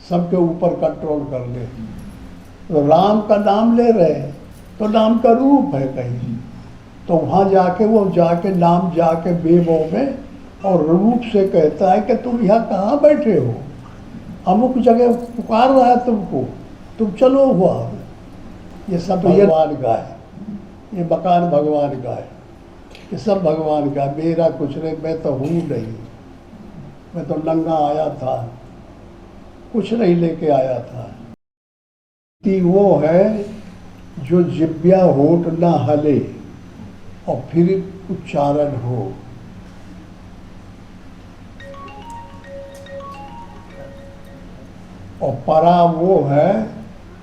सबके ऊपर कंट्रोल कर ले। तो राम का नाम ले रहे हैं तो नाम का रूप है कहीं, तो वहाँ जाके वो जाके नाम जाके बेबो में और रूप से कहता है कि तुम यहाँ कहाँ बैठे हो, अमुक जगह पुकार रहा है तुमको, तुम चलो हुआ। ये सब भगवान का है, ये मकान भगवान का है, ये सब भगवान का। मेरा कुछ नहीं, मैं तो हूँ नहीं, मैं तो नंगा आया था, कुछ नहीं लेके आया था। वो है जो जिब्या होठ ना हले और फिर उच्चारण हो। और परा वो है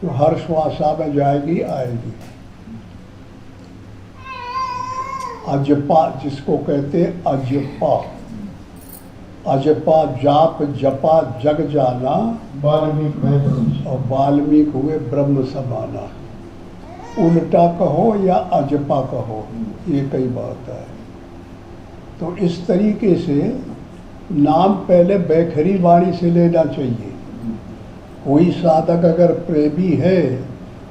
जो हर श्वासा में जाएगी आएगी। अजपा जिसको कहते अजपा, अजपा जाप जपा जग जाना, वाल्मीकि और वाल्मीकि हुए ब्रह्म समाना। उल्टा कहो या अजपा कहो, ये कई बात है। तो इस तरीके से नाम पहले बैखरी वाणी से लेना चाहिए। कोई साधक अगर प्रेमी है,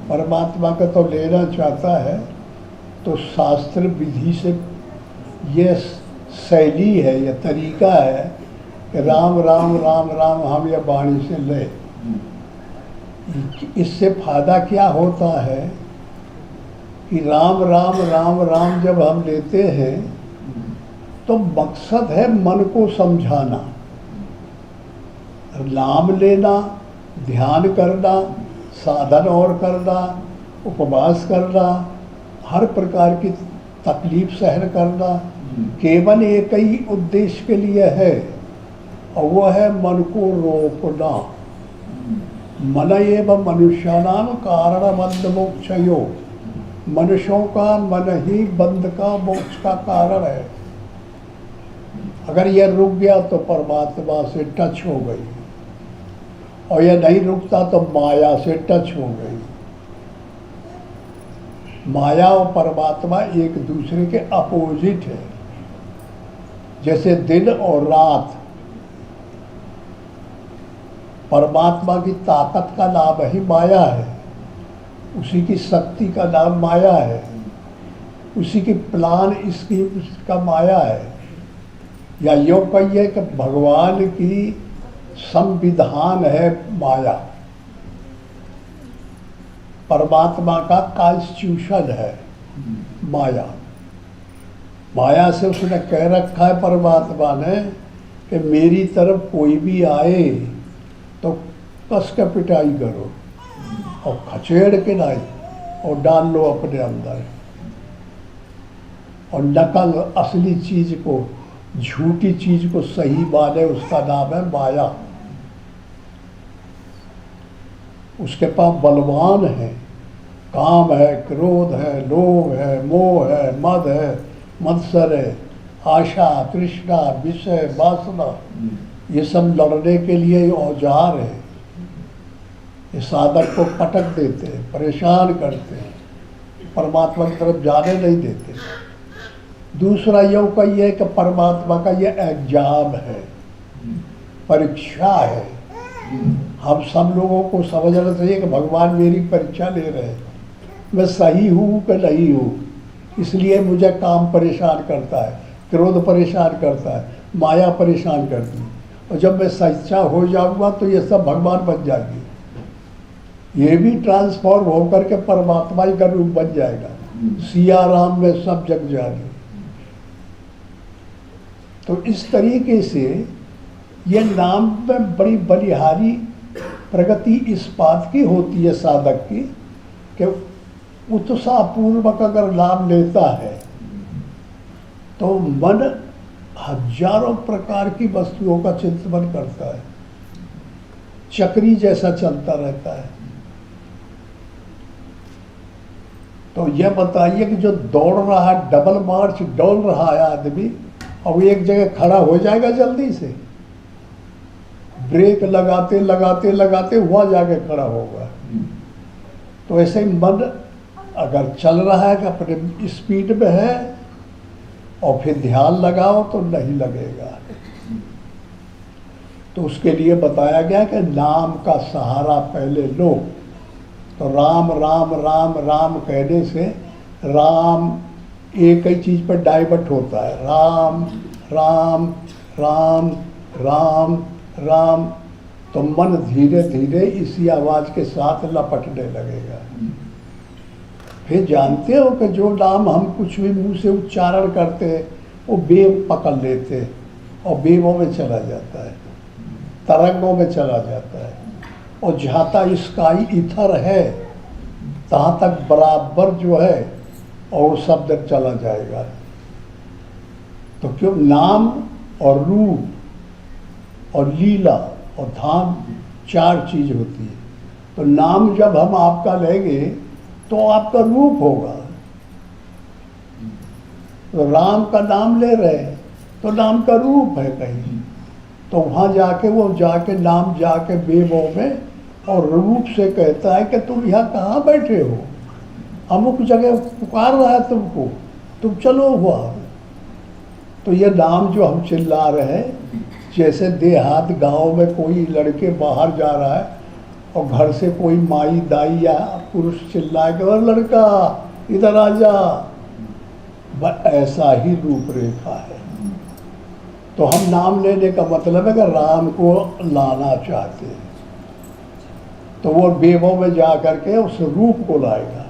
परमात्मा का तो लेना चाहता है, तो शास्त्र विधि से ये शैली है, यह तरीका है कि राम राम राम राम हम यह वाणी से ले। इससे फायदा क्या होता है कि राम राम राम राम जब हम लेते हैं तो मकसद है मन को समझाना। नाम लेना, ध्यान करना, साधन और करना, उपवास करना, हर प्रकार की तकलीफ सहन करना, केवल एक ही उद्देश्य के लिए है, और वह है मन को रोकना। मन एवं मनुष्यानाम कारण बंध मोक्षयो, मनुष्यों का मन ही बंध का मोक्ष का कारण है। अगर यह रुक गया तो परमात्मा से टच हो गई, और यह नहीं रुकता तो माया से टच हो गई। माया और परमात्मा एक दूसरे के अपोजिट है, जैसे दिन और रात। परमात्मा की ताकत का नाम ही माया है, उसी की शक्ति का नाम माया है, उसी की प्लान स्कीम का माया है। या यूँ कहिए कि भगवान की संविधान है माया, परमात्मा का कॉन्स्टिट्यूशन है माया। माया से उसने कह रखा है परमात्मा ने कि मेरी तरफ कोई भी आए तो कस के पिटाई करो और खचेड़ के लाई और डाल लो अपने अंदर। और नकल असली चीज को, झूठी चीज को सही माने, उसका नाम है माया। उसके पास बलवान है, काम है, क्रोध है, लोभ है, मोह है, मद है, मत्सर है, आशा, तृष्णा, विषय, वासना, ये सब लड़ने के लिए औजार है। ये साधक को पटक देते हैं, परेशान करते हैं, परमात्मा की तरफ जाने नहीं देते। दूसरा यूँ कहिए कि परमात्मा का ये एग्जाम है, परीक्षा है। हम सब लोगों को समझना चाहिए कि भगवान मेरी परीक्षा ले रहे हैं, मैं सही हूँ कि नहीं हूँ। इसलिए मुझे काम परेशान करता है, क्रोध परेशान करता है, माया परेशान करती है। और जब मैं सच्चा हो जाऊँगा तो ये सब भगवान बन जाएंगे, ये भी ट्रांसफॉर्म होकर के परमात्मा ही का रूप बन जाएगा। सिया राम में सब जग जाएंगे। तो इस तरीके से ये नाम में बड़ी बलिहारी प्रगति इस बात की होती है साधक की कि उत्साहपूर्वक अगर नाम लेता है तो मन हजारों प्रकार की वस्तुओं का चिंतन करता है, चक्री जैसा चलता रहता है। तो यह बताइए कि जो दौड़ रहा है, डबल मार्च दौड़ रहा है आदमी, और वो एक जगह खड़ा हो जाएगा जल्दी से? ब्रेक लगाते लगाते लगाते वहाँ जाके खड़ा होगा। तो ऐसे ही मन अगर चल रहा है कि अपने स्पीड में है और फिर ध्यान लगाओ तो नहीं लगेगा। तो उसके लिए बताया गया कि नाम का सहारा पहले लो। तो राम राम राम राम कहने से राम एक ही चीज़ पर डाइवर्ट होता है, राम राम राम राम राम। तो मन धीरे धीरे इसी आवाज़ के साथ लपटने लगेगा। फिर जानते हो कि जो नाम हम कुछ भी मुंह से उच्चारण करते हैं वो वेव पकड़ लेते हैं और वेवों में चला जाता है, तरंगों में चला जाता है। और जहाँ तक स्काई ईथर है तहाँ तक बराबर जो है और वो शब्द चला जाएगा। तो क्यों नाम और रूप और लीला और धाम 4 चीज़ होती है। तो नाम जब हम आपका लेंगे तो आपका रूप होगा। तो राम का नाम ले रहे हैं तो नाम का रूप है कहीं, तो वहाँ जाके वो जाके नाम जाके वेवों में और रूप से कहता है कि तुम यहाँ कहाँ बैठे हो, अमुक जगह पुकार रहा है तुमको, तुम चलो हुआ। तो ये नाम जो हम चिल्ला रहे हैं, जैसे देहात गांव में कोई लड़के बाहर जा रहा है और घर से कोई माई दाई या पुरुष चिल्लाए कि और लड़का इधर आ जा, ऐसा ही रूपरेखा है। तो हम नाम लेने का मतलब है कि राम को लाना चाहते हैं, तो वो वेवों में जा करके उस रूप को लाएगा।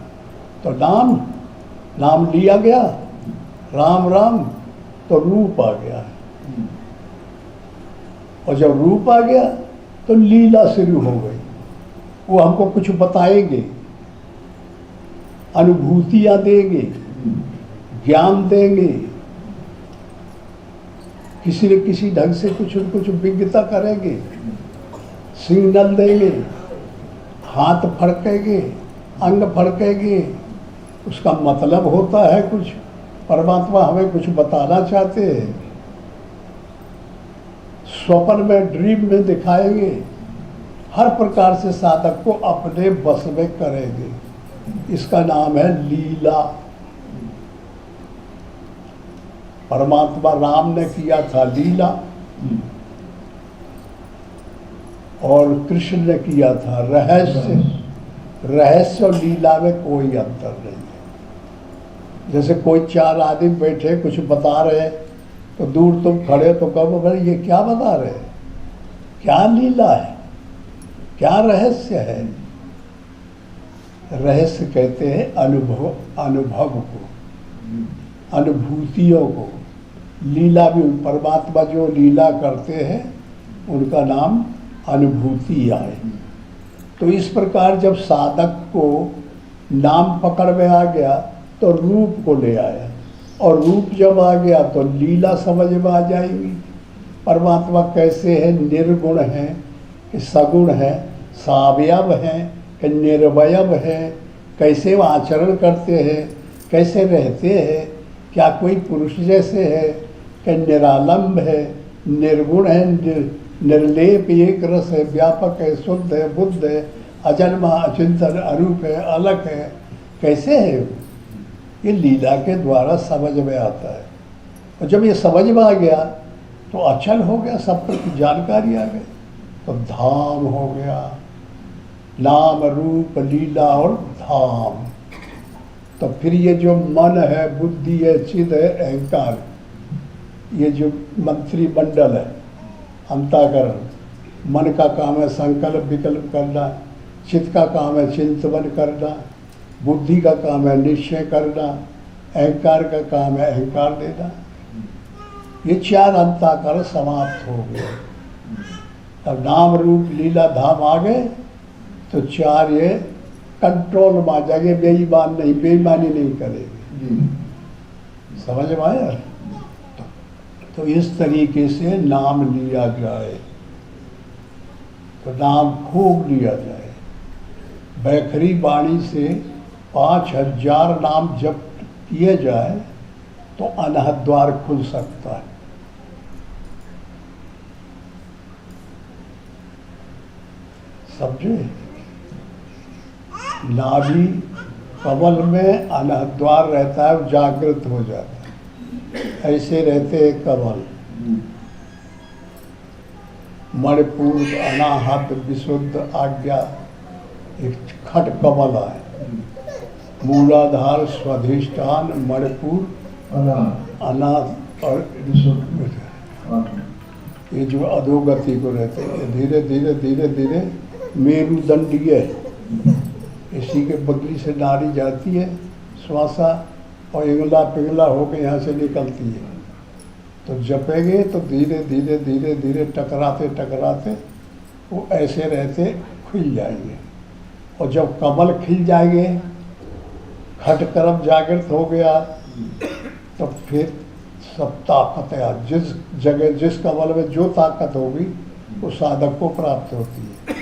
तो नाम लिया गया, राम राम, तो रूप आ गया। और जब रूप आ गया तो लीला शुरू हो गई। वो हमको कुछ बताएंगे, अनुभूतियाँ देंगे, ज्ञान देंगे, किसी न किसी ढंग से कुछ विज्ञता करेंगे, सिग्नल देंगे, हाथ फड़केंगे, अंग फड़केंगे। उसका मतलब होता है कुछ, परमात्मा हमें कुछ बताना चाहते हैं। स्वप्न में, ड्रीम में दिखाएंगे, हर प्रकार से साधक को अपने बस में करेंगे। इसका नाम है लीला। परमात्मा राम ने किया था लीला और कृष्ण ने किया था रहस्य। रहस्य और लीला में कोई अंतर नहीं है। जैसे कोई 4 आदमी बैठे कुछ बता रहे तो दूर तुम खड़े तो कहो भाई ये क्या बता रहे हैं, क्या लीला है, क्या रहस्य है। रहस्य कहते हैं अनुभव को, अनुभूतियों को। लीला भी परमात्मा जो लीला करते हैं उनका नाम अनुभूति आए। तो इस प्रकार जब साधक को नाम पकड़ में आ गया तो रूप को ले आया, और रूप जब आ गया तो लीला समझ में आ जाएगी। परमात्मा कैसे है, निर्गुण है कि सगुण है, सावयव है कि निर्वयव है, कैसे वो आचरण करते हैं, कैसे रहते हैं, क्या कोई पुरुष जैसे है कि निरालंब है, निर्गुण है, निर्लेप एक रस है, व्यापक है, शुद्ध है, बुद्ध है, अजन्मा अचिंतन अरूप है, अलग है, कैसे है वो। ये लीला के द्वारा समझ में आता है। और जब ये समझ में आ गया तो अचल हो गया, सब पर की जानकारी आ गई, तो धाम हो गया। नाम रूप लीला और धाम। तो फिर ये जो मन है, बुद्धि है, चिद है, अहंकार, ये जो मंत्रिमंडल है, अंतःकरण, मन का काम है संकल्प विकल्प करना, चित्त का काम है चिंतन करना, बुद्धि का काम है निश्चय करना, अहंकार का काम है अहंकार देना। ये 4 अंतःकरण समाप्त हो गए। अब नाम रूप लीला धाम आ गए तो 4 ये कंट्रोल में आ जाएंगे, बेईमान नहीं, बेईमानी नहीं करेंगे। समझ में आया। तो इस तरीके से नाम लिया जाए, तो नाम खूब लिया जाए। बैखरी वाणी से 5000 नाम जब किए जाए तो अनहद द्वार खुल सकता है। समझे। नाभि कमल में अनहद द्वार रहता है, जागृत हो जाता है, ऐसे रहते हैं कमल। मणिपुर अनाहत विशुद्ध आज्ञा, एक खट कमल है, मूलाधार स्वाधिष्ठान मणिपुर अनाथ और ये जो अधोगति को रहते हैं, धीरे धीरे धीरे धीरे मेरुदंडीय है, इसी के बगली से नारी जाती है श्वासा और इंगला पिघला होकर यहाँ से निकलती है। तो जपेंगे तो धीरे धीरे धीरे धीरे टकराते टकराते वो ऐसे रहते खिल जाएंगे, और जब कमल खिल जाएंगे, खट कर्म जागृत हो गया, तो फिर सब ताकत है, जिस जगह जिस कमल में जो ताकत होगी वो साधक को प्राप्त होती है।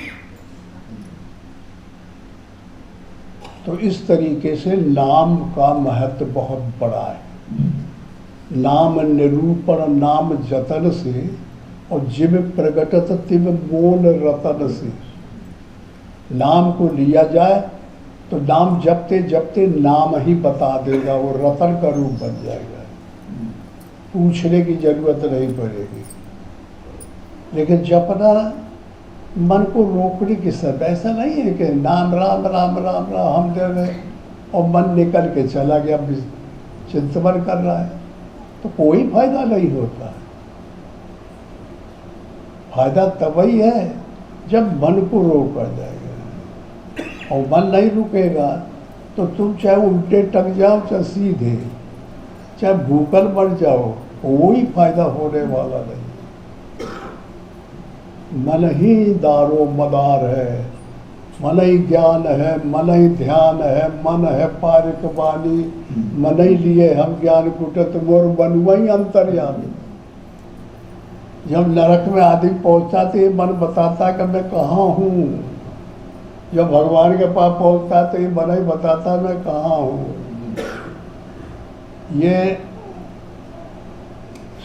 तो इस तरीके से नाम का महत्व बहुत बड़ा है। नाम निरूपण नाम जतन से, और जिम प्रगटत तिम मोल रतन से। नाम को लिया जाए तो नाम जपते जपते नाम ही बता देगा, वो रतन का रूप बन जाएगा, पूछने की जरूरत नहीं पड़ेगी। लेकिन जपना मन को रोकने की सब, ऐसा नहीं है कि नाम राम राम राम राम हम दे रहे और मन निकल के चला गया, चिंतन कर रहा है, तो कोई फायदा नहीं होता है। फायदा तभी है जब मन को रोका जाएगा, और मन नहीं रुकेगा तो तुम चाहे उल्टे टक जाओ चाहे सीधे, चाहे भूखल मर जाओ, कोई फायदा होने वाला नहीं। मन ही दारो मदार है, मन ही ज्ञान है, मन ही ध्यान है, मन है पारिक वाणी, मन ही लिए हम ज्ञान कुटत मोर बनुआई अंतर्यामी। जब नरक में आदमी पहुंचता तो ये मन बताता कि मैं कहाँ हूँ, जब भगवान के पास पहुंचता तो ये मन ही बताता मैं कहाँ हूँ। ये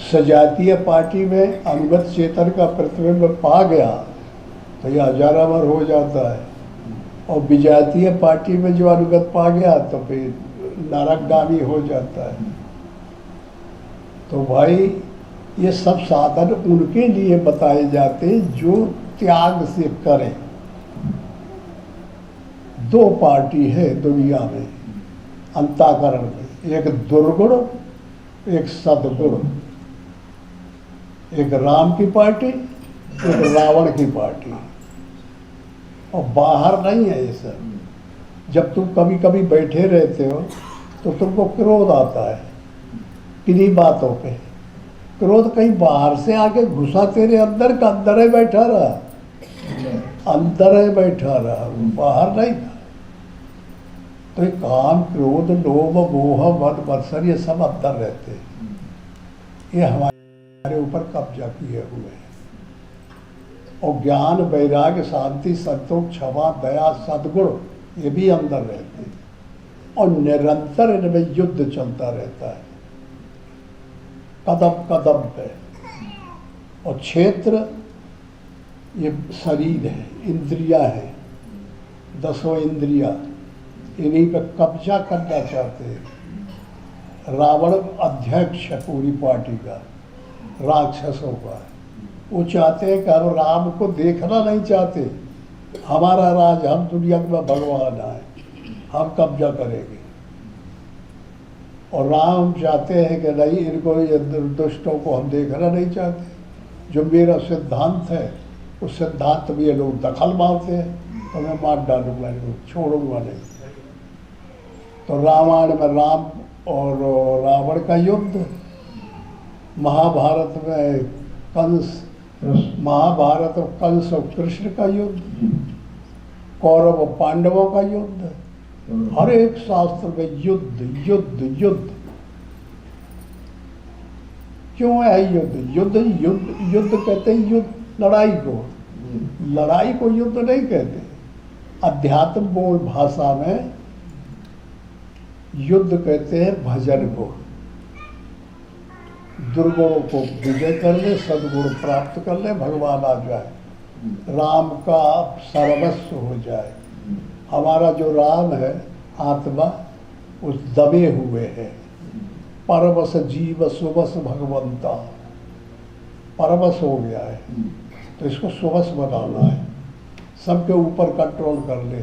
सजातीय पार्टी में अनुगत चेतन का प्रतिबिंब पा गया तो यह हजारावर हो जाता है, और विजातीय पार्टी में जो अनुगत पा गया तो फिर नरकगामी हो जाता है। तो भाई ये सब साधन उनके लिए बताए जाते हैं जो त्याग से करें। दो पार्टी है दुनिया में, अंतःकरण में, एक दुर्गुण एक सद्गुण, एक राम की पार्टी एक रावण की पार्टी, और बाहर नहीं है ये सब। जब तुम कभी कभी बैठे रहते हो तो तुमको क्रोध आता है किन्हीं बातों पे, क्रोध कहीं बाहर से आके घुसा तेरे अंदर का, अंदर ही बैठा रहा, अंदर ही बैठा रहा, बाहर नहीं था। तो ये काम क्रोध लोभ मोह मद मत्सर ये सब अंदर रहते हैं, ये हमारे ऊपर कब्जा किए हुए हैं। और ज्ञान वैराग्य शांति संतोष क्षमा दया सद्गुण ये भी अंदर रहते हैं, और निरंतर इनमें युद्ध चलता रहता है कदम कदम पे। और क्षेत्र ये शरीर है, इंद्रियां हैं, दसों इंद्रियां, इन्हीं पे कब्जा करना चाहते हैं। रावण अध्यक्ष है पूरी पार्टी का, राक्षसों का। वो चाहते हैं कि हम राम को देखना नहीं चाहते, हमारा राज, हम दुनिया में भगवान आए, हम कब्जा करेंगे। और राम चाहते हैं कि नहीं, इनको ये दुष्टों को हम देखना नहीं चाहते, जो मेरा सिद्धांत है उस सिद्धांत में ये लोग दखल मारते हैं, तो मैं मार डालूंगा इनको, छोड़ूंगा नहीं। तो रामायण में राम और रावण का युद्ध, महाभारत में कंस, महाभारत में कंस और कृष्ण का युद्ध, कौरव और पांडवों का युद्ध, हर एक शास्त्र में युद्ध युद्ध युद्ध। क्यों है युद्ध? युद्ध युद्ध युद्ध कहते हैं युद्ध, लड़ाई को, लड़ाई को युद्ध नहीं कहते। अध्यात्म बोल भाषा में युद्ध कहते हैं भजन को, दुर्गुणों को विजय कर ले, सद्गुण प्राप्त कर ले, भगवान आ जाए, राम का सर्वस्व हो जाए। हमारा जो राम है आत्मा उस दबे हुए है, परवश जीव सुबस भगवंता, परवश हो गया है, तो इसको स्वस बनाना है, सबके ऊपर कंट्रोल कर ले,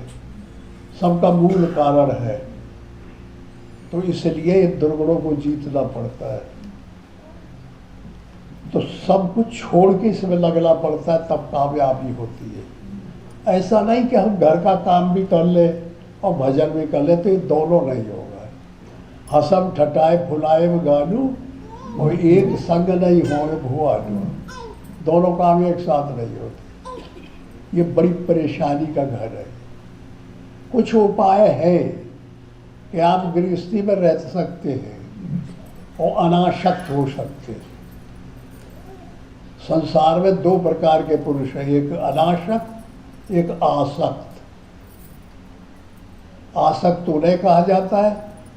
सबका मूल कारण है। तो इसलिए इन दुर्गुणों को जीतना पड़ता है। तो सब कुछ छोड़ के इसमें लगना पड़ता है, तब कामयाबी होती है। ऐसा नहीं कि हम घर का काम भी कर ले और भजन भी कर ले, तो ये दोनों नहीं होगा। हसम ठटाए फुलाए गानू और एक संग नहीं होए भुआनू, दोनों काम एक साथ नहीं होते। ये बड़ी परेशानी का घर है। कुछ उपाय है कि आप गृहस्थी में रह सकते हैं और अनासक्त हो सकते हैं। संसार में दो प्रकार के पुरुष हैं, एक अनासक्त, एक आसक्त। आसक्त उन्हें कहा जाता है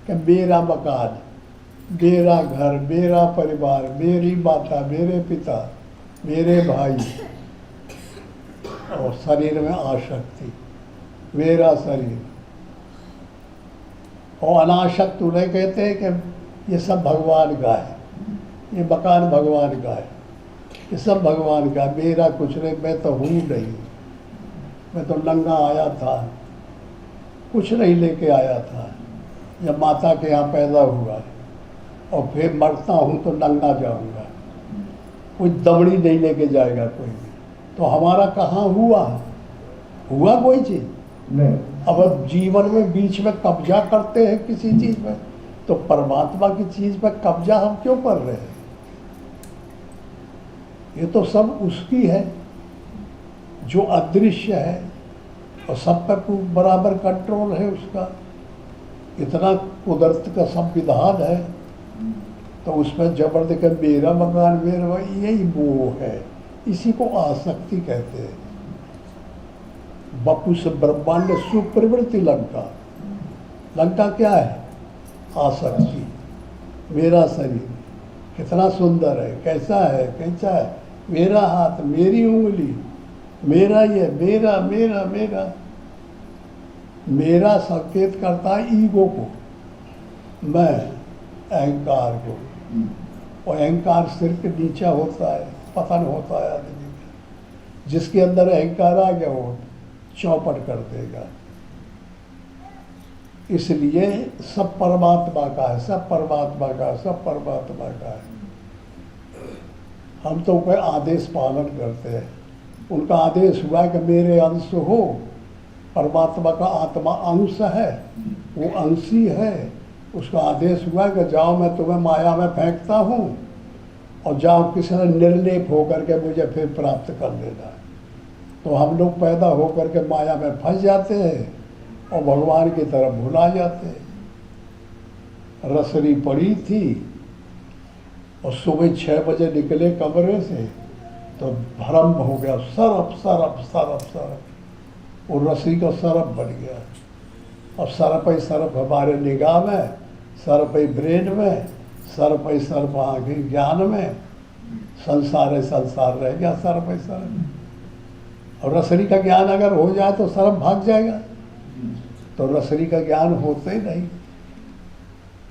कि मेरा मकान, मेरा घर, मेरा परिवार, मेरी माता, मेरे पिता, मेरे भाई, और शरीर में आसक्ति, मेरा शरीर। और अनासक्त उन्हें कहते हैं कि ये सब भगवान का है, ये मकान भगवान का है, ये सब भगवान का, मेरा कुछ नहीं, मैं तो हूँ नहीं, मैं तो नंगा आया था, कुछ नहीं लेके आया था, जब माता के यहाँ पैदा हुआ और फिर मरता हूँ तो नंगा जाऊँगा, कोई दमड़ी नहीं लेके जाएगा कोई भी। तो हमारा कहाँ हुआ कोई चीज़ नहीं। अब जीवन में बीच में कब्जा करते हैं किसी चीज़ में, तो परमात्मा की चीज़ पर कब्जा हम क्यों कर रहे हैं? ये तो सब उसकी है जो अदृश्य है, और सब पर बराबर कंट्रोल है उसका। इतना कुदरत का संविधान है, तो उसमें जबरदस्ती मेरा मकान मेरा, यही मोह है, इसी को आसक्ति कहते हैं। बपु से ब्रह्मांड सुप्रवृत्ति लंका, लंका क्या है? आसक्ति। मेरा शरीर कितना सुंदर है, कैसा है, कैसा है, मेरा हाथ, मेरी उंगली, मेरा ये, मेरा मेरा मेरा मेरा संकेत करता है ईगो को, मैं, अहंकार को। और अहंकार सिर के नीचे होता है, पतन होता है आदमी का। जिसके अंदर अहंकार आ गया वो चौपट कर देगा। इसलिए सब परमात्मा का है, सब परमात्मा का है, सब परमात्मा का है। हम तो कोई आदेश पालन करते हैं। उनका आदेश हुआ कि मेरे अंश हो, परमात्मा का आत्मा अंश है, वो अंशी है। उसका आदेश हुआ कि जाओ मैं तुम्हें माया में फेंकता हूँ और जाओ किसी ने निर्लेप होकर के मुझे फिर प्राप्त कर लेना। तो हम लोग पैदा होकर के माया में फंस जाते हैं और भगवान की तरफ भुला जाते हैं। रसरी पड़ी थी और सुबह 6 बजे निकले कमरे से तो भ्रम हो गया, सरफ सरफ सरफ सरफ, वो रस्सी का सरफ बन गया। अब सरफ ही सरफ हमारे निगाह में, सरफ ही ब्रेन में, सरफ ही सरफ आगे ज्ञान में, संसार है संसार रह गया सरफ ही सरफ। और रसरी का ज्ञान अगर हो जाए तो सरफ भाग जाएगा, तो रसरी का ज्ञान होता ही नहीं।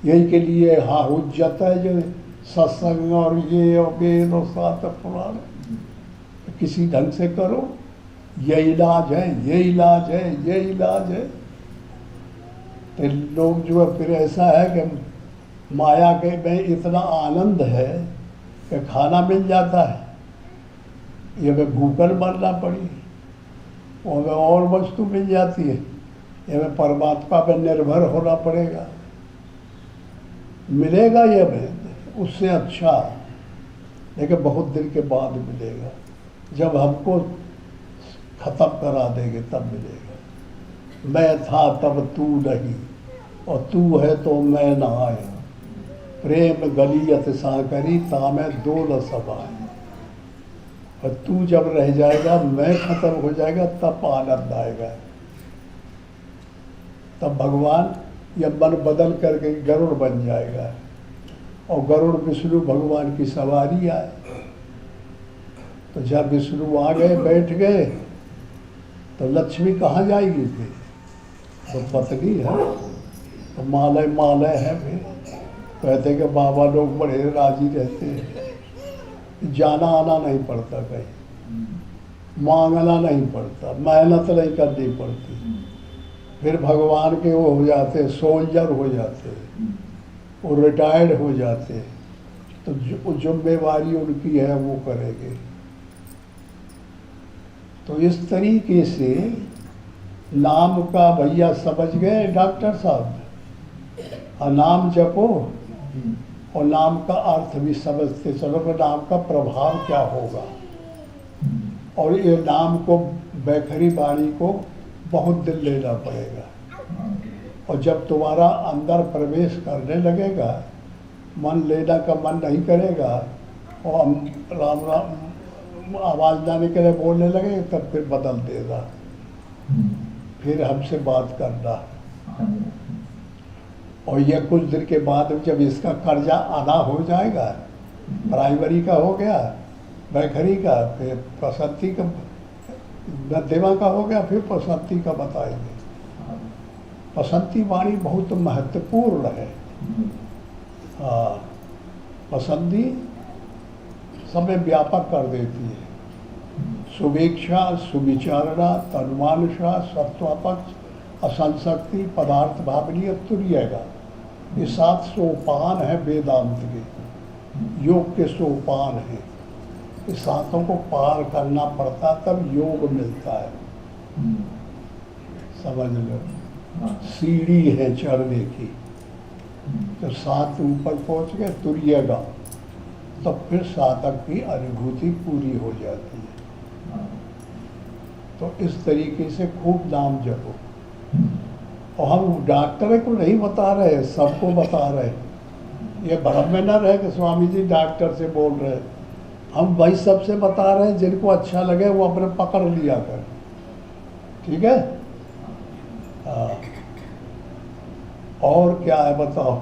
यही के लिए हाँ हुज्जत है जो सत्संग और ये और वेद और शास्त्र पुराण, किसी ढंग से करो, ये इलाज है, ये इलाज है, ये इलाज है। तो लोग जो है फिर ऐसा है कि माया के में इतना आनंद है कि खाना मिल जाता है, ये में भूखल मरना पड़ी, और में और वस्तु मिल जाती है, ये में परमात्मा पर निर्भर होना पड़ेगा। मिलेगा ये में उससे अच्छा, लेकिन बहुत दिन के बाद मिलेगा। जब हमको ख़त्म करा देंगे तब मिलेगा। मैं था तब तू नहीं, और तू है तो मैं ना आया। प्रेम गलियत साकरी तामे दो न समाए। और तू जब रह जाएगा, मैं खत्म हो जाएगा, तब आनंद आएगा। तब भगवान या मन बदल करके गरुड़ बन जाएगा, और गरुड़ विष्णु भगवान की सवारी आए। तो जब विष्णु आ गए, बैठ गए, तो लक्ष्मी कहाँ जाएगी फिर? तो पत्नी है, तो मालय मालय है। फिर कहते कि बाबा लोग बड़े राजी रहते हैं, जाना आना नहीं पड़ता कहीं। मांगना नहीं पड़ता, मेहनत नहीं करनी पड़ती। फिर भगवान के वो हो जाते, सोल्जर हो जाते, वो रिटायर्ड हो जाते, तो जो जिम्मेवारी उनकी है वो करेंगे। तो इस तरीके से नाम का भैया समझ गए डॉक्टर साहब, और नाम जपो और नाम का अर्थ भी समझते चलो कि नाम का प्रभाव क्या होगा। और ये नाम को, बैखरी वाणी को बहुत दिन लेना पड़ेगा। और जब तुम्हारा अंदर प्रवेश करने लगेगा, मन लेना का मन नहीं करेगा, और हम राम राम आवाज़ जाने के लिए बोलने लगे, तब फिर बदल देगा, फिर हमसे बात करना। और ये कुछ दिन के बाद जब इसका कर्जा अदा हो जाएगा, प्राइमरी का हो गया, बैखरी का, फिर प्रसन्ति का, मध्यमा का हो गया, फिर प्रसन्ति का बताएंगे। प्रसन्ति वाणी बहुत महत्वपूर्ण है। हाँ, प्रसन्ति समय व्यापक कर देती है। शुभेच्छा, सुविचारणा, तन्मानुषा, सत्वापक्ष, असंशक्ति, पदार्थ भावनीय, तुर्यगा, ये 7 सोपान है वेदांत के, योग के सोपान हैं। इस 7 को पार करना पड़ता, तब योग मिलता है। समझ लो, सीढ़ी है चढ़ने की। जब 7 ऊपर पहुंच गए तुर्यगा, तब फिर साधक की अनुभूति पूरी हो जाती है। तो इस तरीके से खूब नाम जपो। और हम डॉक्टर को नहीं बता रहे, सबको बता रहे। ये भ्रम में न रहे कि स्वामी जी डॉक्टर से बोल रहे, हम वही सबसे बता रहे हैं जिनको अच्छा लगे वो अपने पकड़ लिया कर। ठीक है। हाँ, और क्या है बताओ।